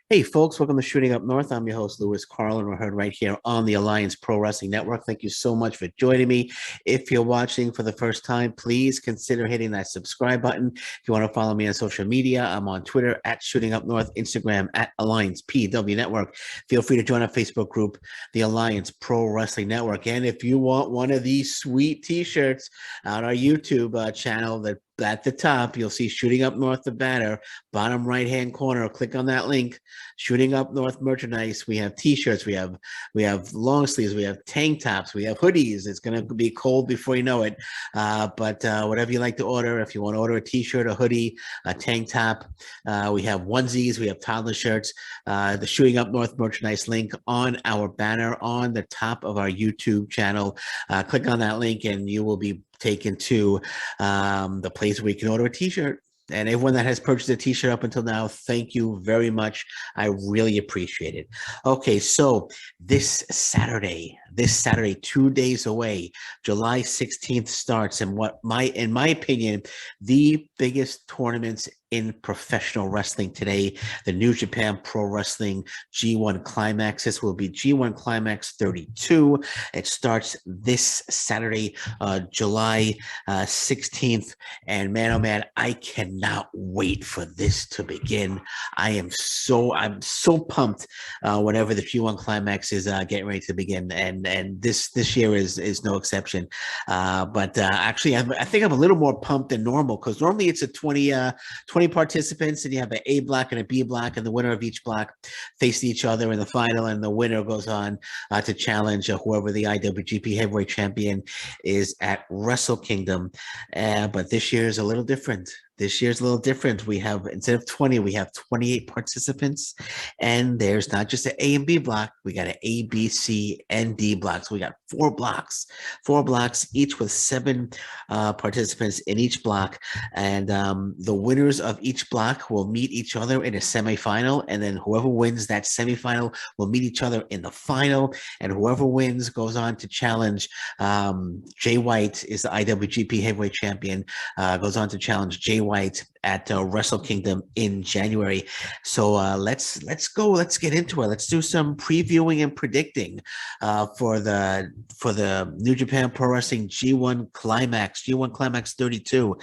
Hey, folks, welcome to Shooting Up North. I'm your host, Lewis Carl, and we're heard right here on the Alliance Pro Wrestling Network. Thank you so much for joining me. If you're watching for the first time, please consider hitting that subscribe button. If you want to follow me on social media, I'm on Twitter at Shooting Up North, Instagram at Alliance PW Network. Feel free to join our Facebook group, the Alliance Pro Wrestling Network. And if you want one of these sweet t-shirts on our YouTube channel, that at the top, you'll see Shooting Up North, the banner, bottom right-hand corner. Click on that link. Shooting Up North merchandise. We have t-shirts. We have long sleeves. We have tank tops. We have hoodies. It's gonna be cold before you know it. But whatever you like to order, if you want to order a t-shirt, a hoodie, a tank top, we have onesies. We have toddler shirts. The Shooting Up North merchandise link on our banner on the top of our YouTube channel. Click on that link, and you will be taken to the place where you can order a t-shirt. And everyone that has purchased a t-shirt up until now, thank you very much. I really appreciate it. Okay, so this Saturday, 2 days away, July 16th starts, and in my opinion, the biggest tournaments in professional wrestling today, the New Japan Pro Wrestling G1 Climax. This will be G1 Climax 32. It starts this Saturday, July 16th. And man, oh man, I cannot wait for this to begin. I'm so pumped whenever the G1 Climax is getting ready to begin. And this year is no exception. But actually, I think I'm a little more pumped than normal, because normally it's a 20 participants, and you have an A block and a B block, and the winner of each block face each other in the final, and the winner goes on to challenge whoever the IWGP Heavyweight Champion is at Wrestle Kingdom. But this year is a little different. We have, instead of 20, we have 28 participants, and there's not just an A and B block. We got an A, B, C, and D block. So we got four blocks, each with seven participants in each block. And the winners of each block will meet each other in a semifinal. And then whoever wins that semifinal will meet each other in the final. And whoever wins goes on to challenge Jay White, is the IWGP Heavyweight Champion, goes on to challenge Jay White at Wrestle Kingdom in January. So let's go. Let's get into it. Let's do some previewing and predicting for the New Japan Pro Wrestling G1 Climax 32.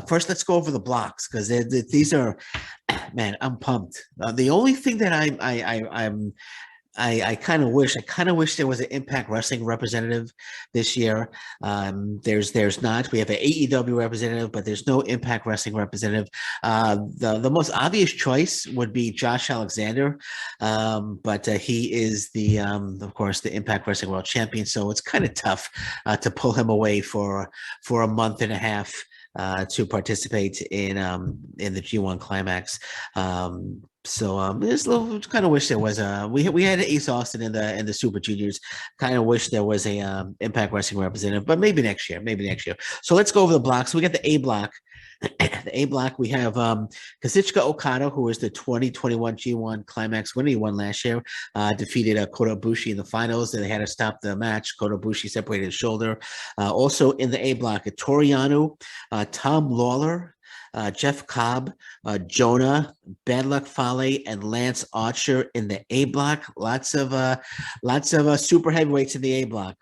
First, let's go over the blocks, because these are, man, I'm pumped. The only thing that I kind of wish there was an Impact Wrestling representative this year. There's not. We have an AEW representative, but there's no Impact Wrestling representative. The most obvious choice would be Josh Alexander, but he is of course, the Impact Wrestling World Champion. So it's kind of tough to pull him away for a month and a half to participate in the G1 Climax. There's a little, kind of wish there was we had Ace Austin in the Super Juniors. Kind of wish there was a Impact Wrestling representative, but maybe next year. So let's go over the blocks. We got the A block. The A block, we have Kazuchika Okada, who is the 2021 G1 Climax winner. He won last year, defeated Kota Ibushi in the finals, and they had to stop the match. Kota Ibushi separated his shoulder. Also in the A block, Toru Yano, Tom Lawler, Jeff Cobb, Jonah, Bad Luck Fale, and Lance Archer in the A block. Lots of super heavyweights in the A block.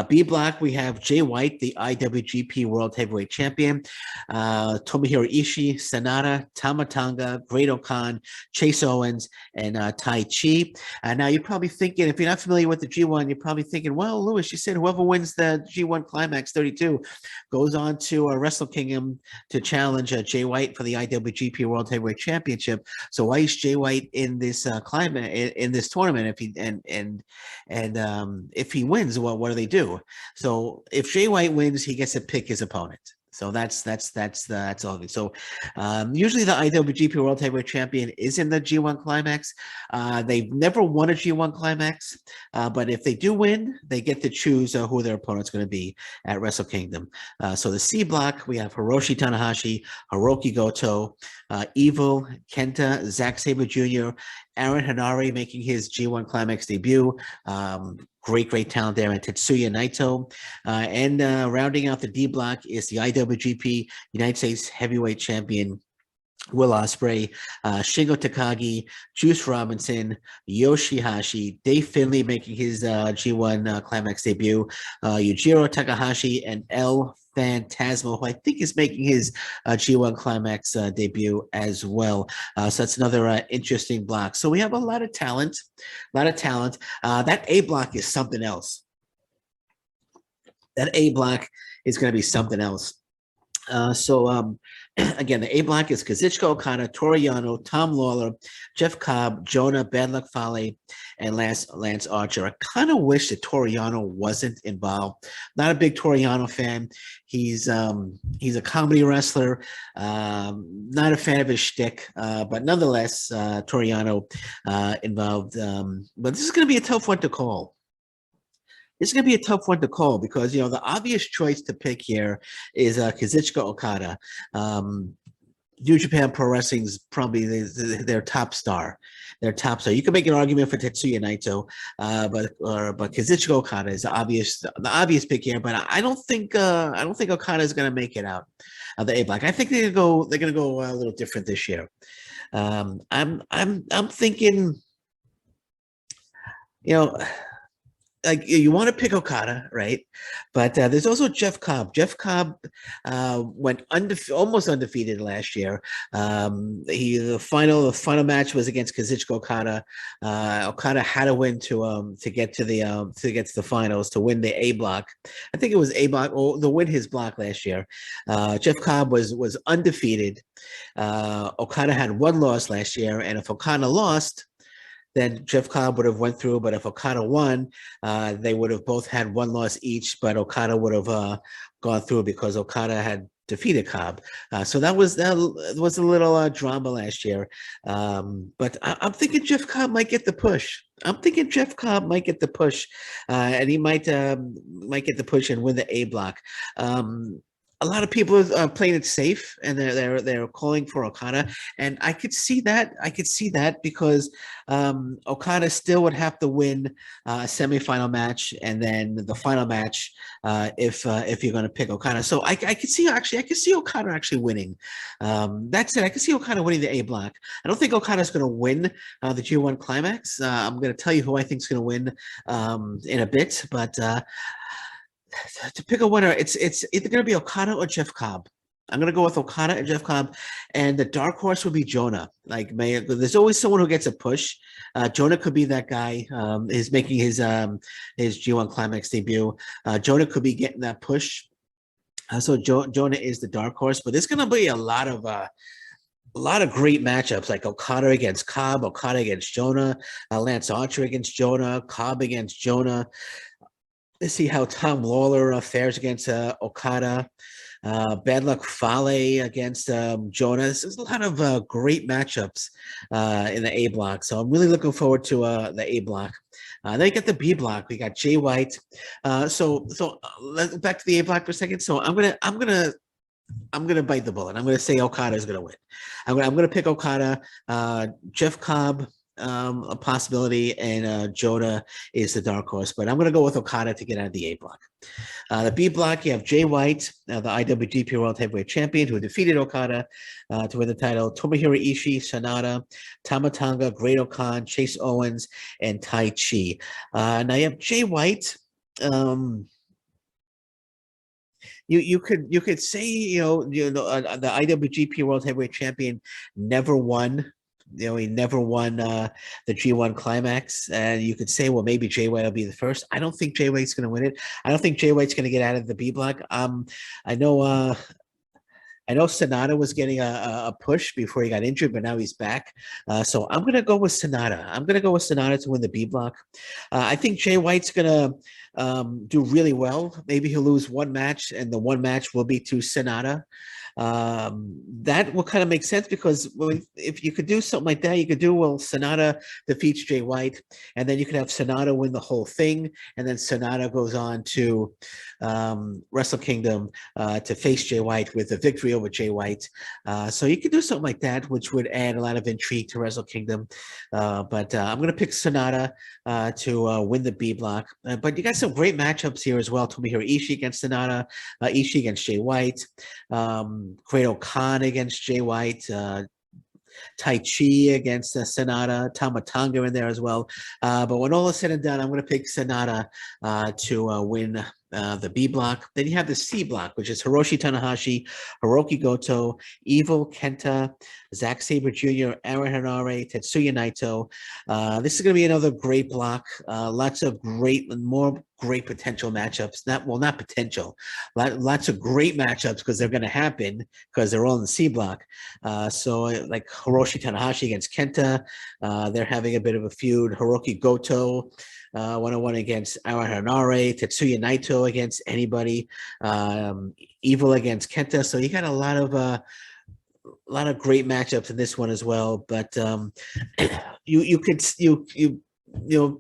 B block, we have Jay White, the IWGP World Heavyweight Champion, Tomohiro Ishii, Sanada, Tama Tonga, Great-O-Khan, Chase Owens, and Tai Chi. Now you're probably thinking, if you're not familiar with the G1, you're probably thinking, well, Lewis, you said whoever wins the G1 Climax 32 goes on to Wrestle Kingdom to challenge Jay White for the IWGP World Heavyweight Championship. So why is Jay White in this in this tournament? If he wins, what do they do? So if Jay White wins, he gets to pick his opponent. So that's all. So usually the IWGP World Heavyweight Champion is in the G1 Climax. They've never won a G1 Climax, but if they do win, they get to choose who their opponent's going to be at Wrestle Kingdom. So the C block, we have Hiroshi Tanahashi, Hiroki Goto, Evil, Kenta, Zack Sabre Jr., Aaron Hanare making his G1 Climax debut. Great talent there, and Tetsuya Naito. And rounding out the D block is the IWGP United States Heavyweight Champion Will Ospreay, Shingo Takagi, Juice Robinson, Yoshihashi, Dave Finlay making his G1 Climax debut, Yujiro Takahashi, and El Phantasmo, who I think is making his G1 Climax debut as well. So that's another interesting block. So we have a lot of talent, a lot of talent. That A block is something else. That A block is going to be something else. Again, the A block is Kazuchika Okada, Toru Yano, Tom Lawler, Jeff Cobb, Jonah, Bad Luck Fale, and Lance Archer. I kind of wish that Toru Yano wasn't involved. Not a big Toru Yano fan. He's a comedy wrestler. Not a fan of his shtick, but nonetheless, Toru Yano involved. But this is going to be a tough one to call. It's going to be a tough one to call because, the obvious choice to pick here is Kazuchika Okada. New Japan Pro Wrestling is probably their top star. Their top star. You can make an argument for Tetsuya Naito, but Kazuchika Okada is the obvious pick here. But I don't think Okada is going to make it out of the A block. I think they're going to go a little different this year. I'm thinking, like you want to pick Okada, right? But there's also Jeff Cobb. Jeff Cobb went almost undefeated last year. The final match was against Kazuchika Okada. Okada had to win to get to the finals to win the A block. I think it was A block or to win his block last year. Jeff Cobb was undefeated. Okada had one loss last year, and if Okada lost, then Jeff Cobb would have went through. But if Okada won, they would have both had one loss each, but Okada would have gone through because Okada had defeated Cobb. So that was a little drama last year. But I'm thinking Jeff Cobb might get the push. And he might get the push and win the A block. A lot of people are playing it safe, and they're calling for Okada, and I could see that. Because Okada still would have to win a semifinal match and then the final match if you're going to pick Okada. So I could see Okada actually winning. That's it. I could see Okada winning the A block. I don't think Okada's going to win the G1 Climax. I'm going to tell you who I think is going to win in a bit, but. To pick a winner, it's either going to be Okada or Jeff Cobb. I'm going to go with Okada and Jeff Cobb, and the dark horse would be Jonah. There's always someone who gets a push. Jonah could be that guy. Is making his G1 Climax debut. Jonah could be getting that push. So Jonah is the dark horse, but there's going to be a lot of great matchups, like Okada against Cobb, Okada against Jonah, Lance Archer against Jonah, Cobb against Jonah. Let's see how Tom Lawler fares against Okada. Bad Luck Fale against Jonah. There's a lot of great matchups in the A block. So I'm really looking forward to the A block. Then you get the B block. We got Jay White. So let's back to the A block for a second. So I'm gonna bite the bullet. I'm gonna say Okada is gonna win. I'm gonna pick Okada. Jeff Cobb. A possibility, and Jonah is the dark horse, but I'm going to go with Okada to get out of the A block. The B block, you have Jay White, the IWGP World Heavyweight Champion, who defeated Okada to win the title. Tomohiro Ishii, Sanada, Tama Tonga, Great-O-Khan, Chase Owens, and Tai Chi. Now you have Jay White. You could say the IWGP World Heavyweight Champion never won. He never won the G1 Climax, and you could say, well, maybe Jay White will be the first. I don't think Jay White's going to win it. I don't think Jay White's going to get out of the B block. I know Sanada was getting a push before he got injured, but now he's back. So I'm going to go with Sanada. To win the B block. I think Jay White's going to do really well. Maybe he'll lose one match, and the one match will be to Sanada. That will kind of make sense because if you could do something like that, you could do, well, Sanada defeats Jay White, and then you could have Sanada win the whole thing, and then Sanada goes on to Wrestle Kingdom to face Jay White with a victory over Jay White. So you could do something like that, which would add a lot of intrigue to Wrestle Kingdom. But I'm going to pick Sanada to win the B block. But you got some great matchups here as well. Tomohiro Ishii against Sonata, Ishii against Jay White, Great Khan against Jay White, Tai Chi against Sonata, Tamatanga in there as well. But when all is said and done, I'm going to pick Sonata to win the B block. Then you have the C block, which is Hiroshi Tanahashi, Hiroki Goto, Evil Kenta, Zack Sabre Jr., Aaron Henare, Tetsuya Naito. This is going to be another great block. Lots of more great potential matchups. Not potential. Lots of great matchups because they're going to happen because they're all in the C block. So like Hiroshi Tanahashi against Kenta, they're having a bit of a feud. Hiroki Goto, one-on-one against Aaron Henare, Tetsuya Naito against anybody, Evil against Kenta. So you got a lot of great matchups in this one as well. But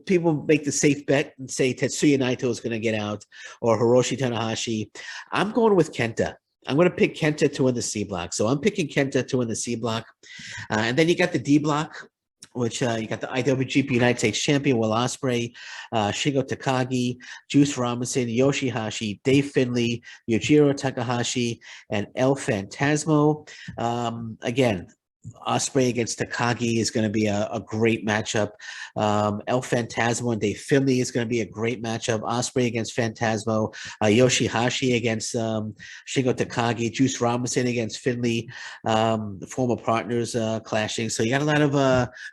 people make the safe bet and say Tetsuya Naito is going to get out or Hiroshi Tanahashi. I'm going with Kenta. I'm going to pick Kenta to win the C block. So I'm picking Kenta to win the C block. And then you got the D block, which you got the IWGP United States Champion Will Ospreay, Shingo Takagi, Juice Robinson, Yoshihashi, Dave Finlay, Yujiro Takahashi, and El Phantasmo. Again, Ospreay against Takagi is going to be a great matchup. El Phantasmo and Dave Finlay is going to be a great matchup. Ospreay against Phantasmo, Yoshihashi against Shingo Takagi, Juice Robinson against Finlay, the former partners clashing. So you got a lot of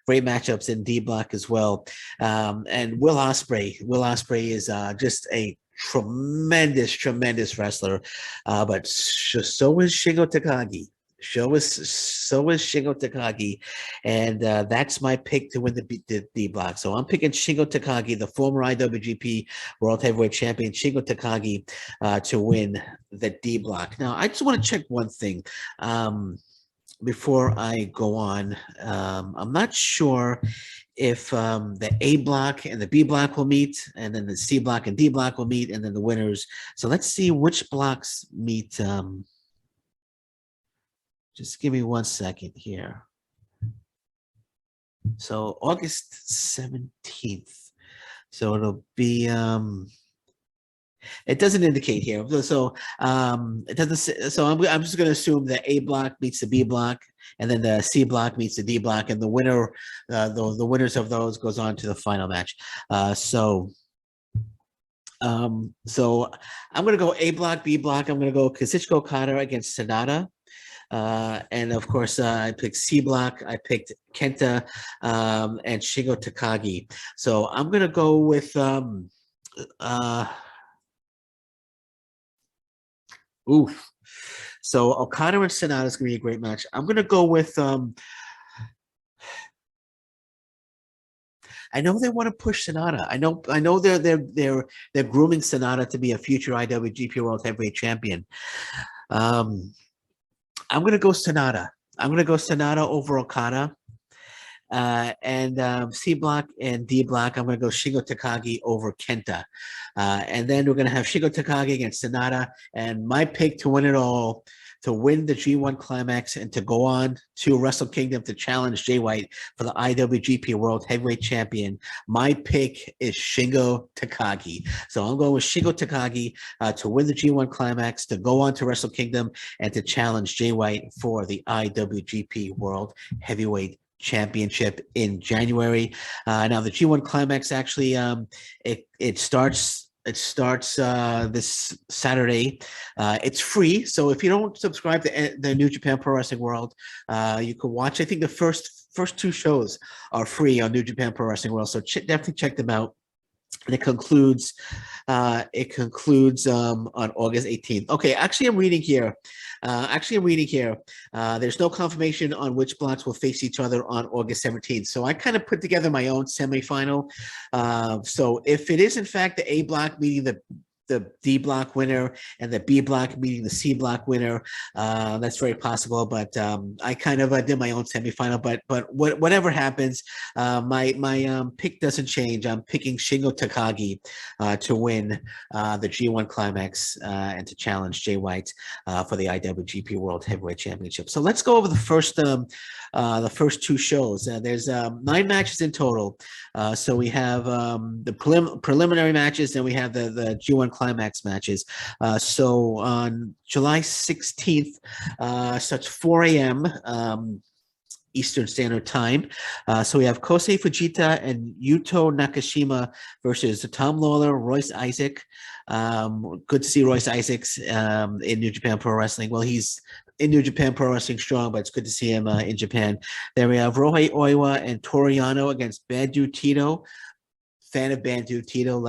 great matchups in D block as well. And Will Ospreay is just a tremendous wrestler, but so is Shingo Takagi. So is Shingo Takagi, and that's my pick to win the D block. So I'm picking Shingo Takagi, the former IWGP World Heavyweight Champion, Shingo Takagi, to win the D block. Now, I just want to check one thing before I go on. I'm not sure if the A block and the B block will meet, and then the C block and D block will meet, and then the winners. So let's see which blocks meet. Just give me 1 second here. So August 17th. So it'll be it doesn't indicate here. So it doesn't. So I'm just going to assume the A block meets the B block, and then the C block meets the D block, and the winner, the winners of those goes on to the final match. So I'm going to go A block, B block. I'm going to go Kazuchika Okada against Sonata. And of course, I picked C block. I picked Kenta and Shingo Takagi. So I'm gonna go with So Okada and Sonata is gonna be a great match. I'm gonna go with I know they want to push Sonata. I know they're grooming Sonata to be a future IWGP World Heavyweight Champion. I'm going to go Sonata. I'm going to go Sonata over Okada. And C block and D block, I'm going to go Shingo Takagi over Kenta. And then we're going to have Shingo Takagi against Sonata. And my pick to win it all, to win the G1 Climax and to go on to Wrestle Kingdom to challenge Jay White for the IWGP World Heavyweight Champion. My pick is Shingo Takagi. So I'm going with Shingo Takagi to win the G1 Climax, to go on to Wrestle Kingdom and to challenge Jay White for the IWGP World Heavyweight Championship in January. Now the G1 Climax actually it starts this Saturday. It's free, so if you don't subscribe to the New Japan Pro Wrestling World, you can watch. I think the first two shows are free on New Japan Pro Wrestling World, so definitely check them out. And it concludes on August 18th. Okay, actually, I'm reading here. There's no confirmation on which blocks will face each other on August 17th. So I kind of put together my own semifinal. So if it is in fact the A block meeting the D block winner and the B block meeting the C block winner. That's very possible, but I kind of did my own semifinal. But whatever happens, my pick doesn't change. I'm picking Shingo Takagi to win the G1 Climax and to challenge Jay White for the IWGP World Heavyweight Championship. So let's go over the first two shows. There's 9 matches in total. So we have the preliminary matches, then we have the G1 Climax matches. So on July 16th, starts 4 a.m. Eastern Standard Time. So we have Kosei Fujita and Yuto Nakashima versus Tom Lawler, Royce Isaac. Good to see Royce Isaacs in New Japan Pro Wrestling. Well, he's in New Japan Pro Wrestling strong, but it's good to see him in Japan. Then we have Rohei Oiwa and Toriano against Bandu Tito. Fan of Bandu Tito.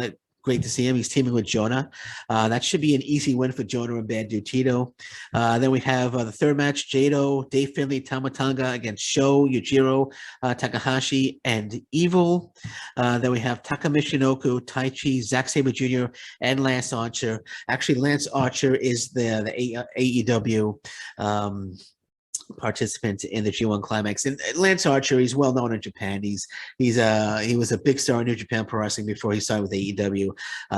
Great to see him. He's teaming with Jonah. That should be an easy win for Jonah and Bandu Tito. Then we have the third match, Jado, Dave Finlay, Tamatanga against Sho, Yujiro, Takahashi, and Evil. Then we have Taka Michinoku, Taichi, Zack Sabre Jr., and Lance Archer. Actually, Lance Archer is the AEW participant in the G1 Climax. And Lance Archer, he's well known in Japan. He was a big star in New Japan Pro Wrestling before he signed with AEW.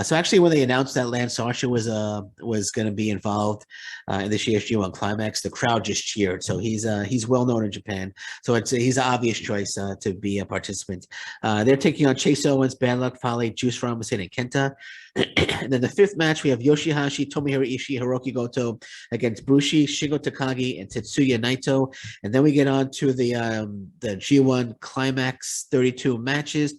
So actually, when they announced that Lance Archer was going to be involved in this year's G1 Climax, the crowd just cheered. So he's well known in Japan. So he's an obvious choice to be a participant. They're taking on Chase Owens, Bad Luck Fale, Juice Robinson, and Kenta. And then the fifth match, we have Yoshihashi, Tomohiro Ishii, Hiroki Goto against Bushi, Shingo Takagi, and Tetsuya Naito. And then we get on to the G1 Climax 32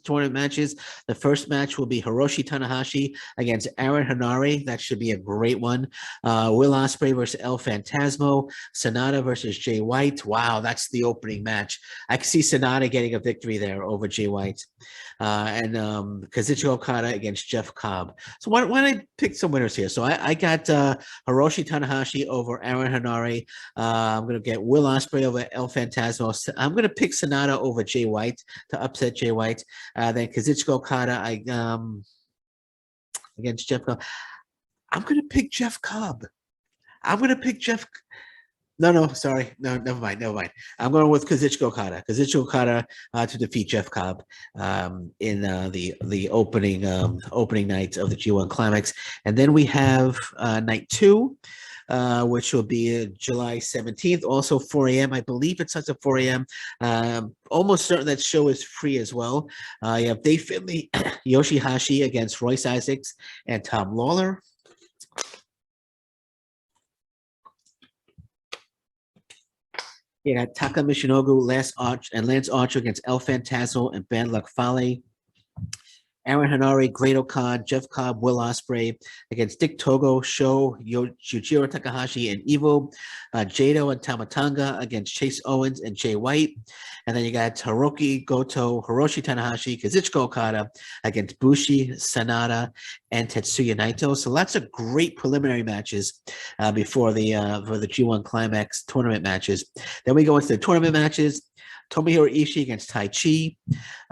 tournament matches. The first match will be Hiroshi Tanahashi against Aaron Hanare. That should be a great one. Will Ospreay versus El Phantasmo. Sonata versus Jay White. Wow, that's the opening match. I can see Sonata getting a victory there over Jay White. And Kazuchika Okada against Jeff Cobb. So why don't I pick some winners here? So I got Hiroshi Tanahashi over Aaron Hanare. I'm going to get Will Ospreay over El Phantasmo. I'm going to pick Sonata over Jay White to upset Jay White. Then Kazuchika Okada against Jeff Cobb. I'm going to pick Jeff Cobb. No, sorry. No, never mind. I'm going with Kazuchika Okada. Kazuchika Okada to defeat Jeff Cobb in the opening night of the G1 Climax. And then we have night 2, which will be July 17th, also 4 a.m. I believe it starts at 4 a.m. Almost certain that show is free as well. You have Dave Finlay, Yoshihashi against Royce Isaacs and Tom Lawler. You got Taka Michinoku, Lance Archer against El Phantasmo and Bad Luck Fale. Aaron Hanare, Great-O-Khan, Jeff Cobb, Will Ospreay against Dick Togo, Sho, Yujiro Takahashi, and Evo. Jado and Tamatanga against Chase Owens and Jay White. And then you got Hiroki Goto, Hiroshi Tanahashi, Kazuchika Okada against Bushi, Sonata, and Tetsuya Naito. So lots of great preliminary matches before the G1 Climax tournament matches. Then we go into the tournament matches. Tomohiro Ishii against Taichi,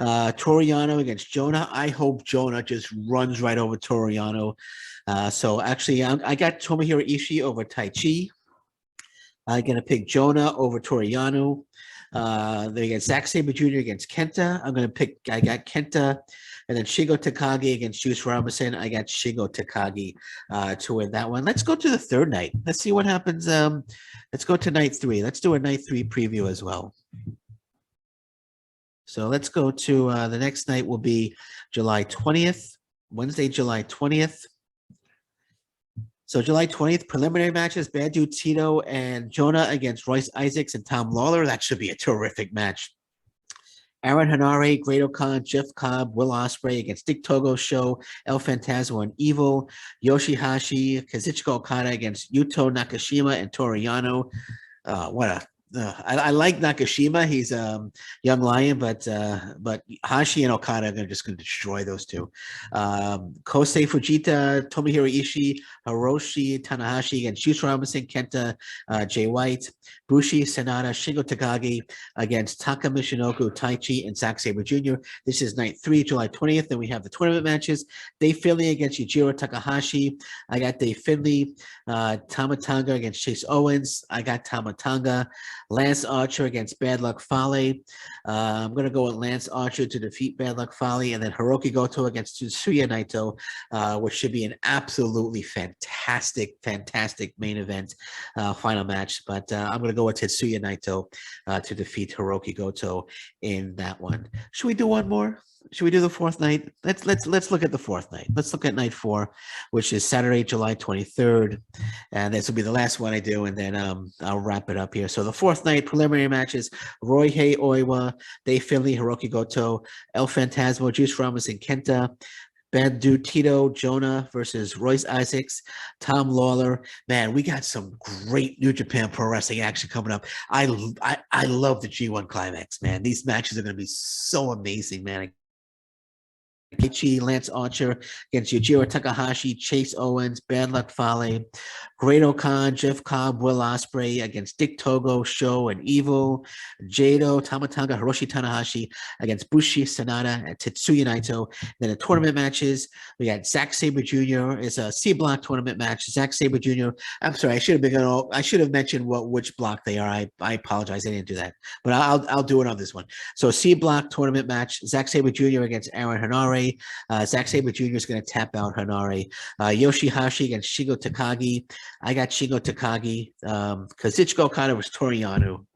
Toriano against Jonah. I hope Jonah just runs right over Toriano. So actually, I got Tomohiro Ishii over Taichi. I'm going to pick Jonah over Toriano. Then we got Zack Sabre Jr. against Kenta. I got Kenta. And then Shingo Takagi against Juice Robinson. I got Shingo Takagi to win that one. Let's go to the third night. Let's see what happens. Let's go to night 3. Let's do a night 3 preview as well. So let's go to the next night will be July 20th, Wednesday, July 20th. So July 20th, preliminary matches, Bandu Tito and Jonah against Royce Isaacs and Tom Lawler. That should be a terrific match. Aaron Hanare, Great-O-Khan, Jeff Cobb, Will Ospreay against Dick Togo, Sho, El Phantasmo, and Evil. Yoshihashi, Kazuchika Okada against Yuto Nakashima and Toriano. What I like Nakashima. He's young lion, but Hashi and Okada are just going to destroy those two. Kosei Fujita, Tomohiro Ishii, Hiroshi Tanahashi against Shusa Robinson, Kenta, Jay White, Bushi, Sanada, Shingo Takagi against Taka Michinoku, Taichi, and Zack Sabre Jr. This is night 3, July 20th. Then we have the tournament matches. Dave Finlay against Yujiro Takahashi. I got Dave Finlay. Tamatanga against Chase Owens. I got Tamatanga. Lance Archer against Bad Luck Fale. I'm going to go with Lance Archer to defeat Bad Luck Fale, and then Hiroki Goto against Tetsuya Naito, which should be an absolutely fantastic main event final match. But I'm going to go with Tetsuya Naito to defeat Hiroki Goto in that one. Should we do one more? Should we do the fourth night? Let's look at the fourth night. Let's look at night 4, which is Saturday, July 23rd. And this will be the last one I do, and then I'll wrap it up here. So the fourth night preliminary matches: Roihei Oiwa, Dave Finlay, Hiroki Goto, El Phantasmo, Juice Robinson, Kenta, Bandu Tito, Jonah versus Royce Isaacs, Tom Lawler. Man, we got some great New Japan Pro Wrestling action coming up. I love the G1 Climax, man. These matches are going to be so amazing, man. Taichi, Lance Archer against Yujiro Takahashi, Chase Owens, Bad Luck Fale, Great Khan, Jeff Cobb, Will Ospreay against Dick Togo, Sho, and Evil, Jado, Tamatanga, Hiroshi Tanahashi against Bushi, Sanada, and Tetsuya Naito. Then the tournament matches, we got Zack Sabre Jr. It's a C block tournament match. Zack Sabre Jr. I'm sorry, I should have mentioned which block they are. I apologize, I didn't do that, but I'll do it on this one. So C block tournament match: Zack Sabre Jr. against Aaron Hanare. Zack Sabre Jr. is going to tap out Hanare. Yoshihashi against Shingo Takagi. I got Shingo Takagi. Kazuchika Okada was Toriano.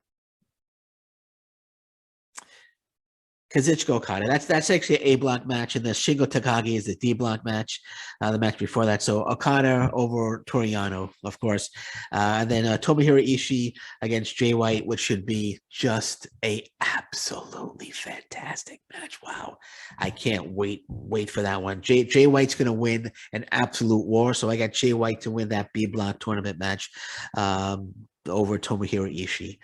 Kazuchika Okada. That's actually an A block match, and the Shingo Takagi is the D block match, the match before that. So Okada over Toriano, of course. And then Tomohiro Ishii against Jay White, which should be just a absolutely fantastic match. Wow. I can't wait for that one. Jay White's going to win an absolute war. So I got Jay White to win that B block tournament match. Over Tomohiro Ishii.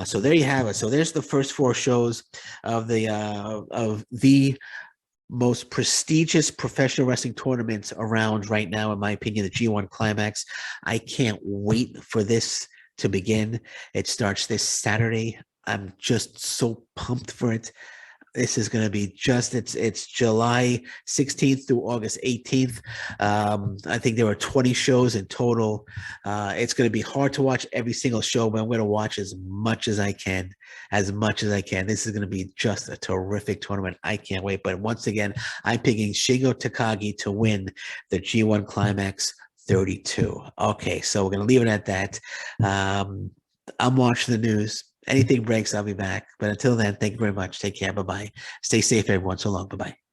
So there you have it. So there's the first 4 shows of the most prestigious professional wrestling tournaments around right now, in my opinion, the G1 Climax. I can't wait for this to begin. It starts this Saturday. I'm just so pumped for it. This is going to be it's July 16th through August 18th. I think there are 20 shows in total. It's going to be hard to watch every single show, but I'm going to watch as much as I can. This is going to be just a terrific tournament. I can't wait. But once again, I'm picking Shingo Takagi to win the G1 Climax 32. Okay, so we're going to leave it at that. I'm watching the news. Anything breaks, I'll be back. But until then, thank you very much. Take care. Bye-bye. Stay safe, everyone. So long. Bye-bye.